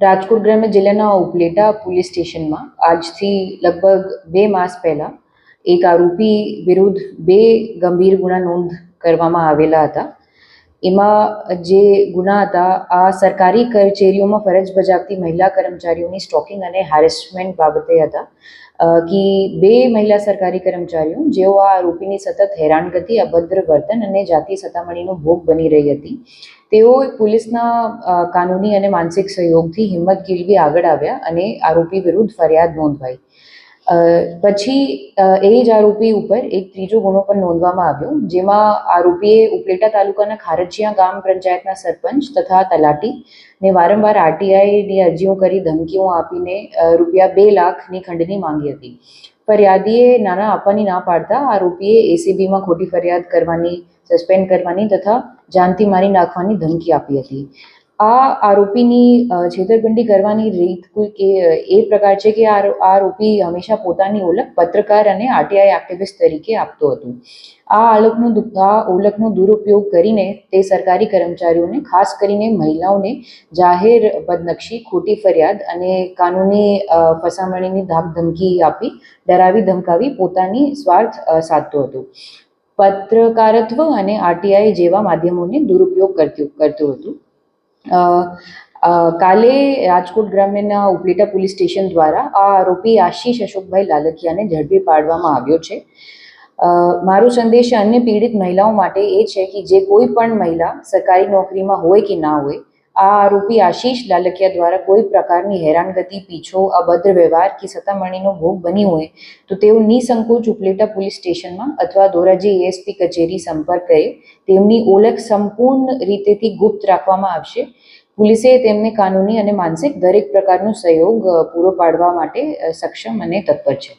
રાજકોટ ગ્રામ્ય જિલ્લાના ઉપલેટા પોલીસ સ્ટેશનમાં આજથી લગભગ 2 માસ પહેલા એક આરોપી વિરુદ્ધ 2 ગંભીર ગુના નોંધ કરવામાં આવેલા હતા. એમાં જે ગુના હતા આ સરકારી કચેરીઓમાં ફરજ બજાવતી મહિલા કર્મચારીઓની સ્ટોકિંગ અને હેરેસમેન્ટ બાબતે હતા. કે 2 મહિલા સરકારી કર્મચારીઓ જેઓ આ આરોપીની સતત હેરાનગતિ, અભદ્ર વર્તન અને જાતીય સતામણીનો ભોગ બની રહી હતી, તેઓ પોલીસના કાનૂની અને માનસિક સહયોગથી હિંમત કેળવી આગળ આવ્યા અને આરોપી વિરુદ્ધ ફરિયાદ નોંધવાઈ. પછી એ જ આરોપી ઉપર એક ત્રીજો ગુનો પણ નોંધવામાં આવ્યો, જેમાં આરોપીએ ઉપલેટા તાલુકાના ખારચિયા ગામ પંચાયતના સરપંચ તથા તલાટીને વારંવાર આરટીઆઈની અરજીઓ કરી ધમકીઓ આપીને રૂપિયા 2 લાખની ખંડની માંગી હતી. ફરિયાદીએ નાણાં આપવાની ના પાડતા આરોપીએ એસીબીમાં ખોટી ફરિયાદ કરવાની, સસ્પેન્ડ કરવાની તથા જાનથી મારી નાખવાની ધમકી આપી હતી. આ આરોપીની છેતરપિંડી કરવાની રીત એ પ્રકાર છે કે આ આરોપી હંમેશા પોતાની ઓળખ પત્રકાર અને આરટીઆઈ એક્ટિવિસ્ટ તરીકે આપતો હતો. આ ઓળખનો દુરુપયોગ કરીને તે સરકારી કર્મચારીઓને, ખાસ કરીને મહિલાઓને જાહેર બદનક્ષી, ખોટી ફરિયાદ અને કાનૂની ફસામણીની ધાકધમકી આપી ડરાવી ધમકાવી પોતાની સ્વાર્થ સાધતો હતો. પત્રકારત્વ અને આરટીઆઈ જેવા માધ્યમોને દુરુપયોગ કરતું હતું. કાલે રાજકોટ ગ્રામ્યના ઉપલેટા પોલીસ સ્ટેશન દ્વારા આ આરોપી આશીષ અશોકભાઈ લાલકિયાને ઝડપી પાડવામાં આવ્યો છે. મારો સંદેશ અન્ય પીડિત મહિલાઓ માટે એ છે કે જે કોઈ પણ મહિલા સરકારી નોકરીમાં હોય કે ના હોય, આ આરોપી આશીષ લાલકિયા દ્વારા કોઈ પ્રકારની હેરાનગતિ, પીછો, અભદ્ર વ્યવહાર કે સતામણીનો ભોગ બની હોય તો તેઓ નિસંકોચ ઉપલેટા પોલીસ સ્ટેશનમાં અથવા ધોરાજી એએસપી કચેરી સંપર્ક કરે. તેમની ઓળખ સંપૂર્ણ રીતેથી ગુપ્ત રાખવામાં આવશે. પોલીસે તેમને કાનૂની અને માનસિક દરેક પ્રકારનો સહયોગ પૂરો પાડવા માટે સક્ષમ અને તત્પર છે.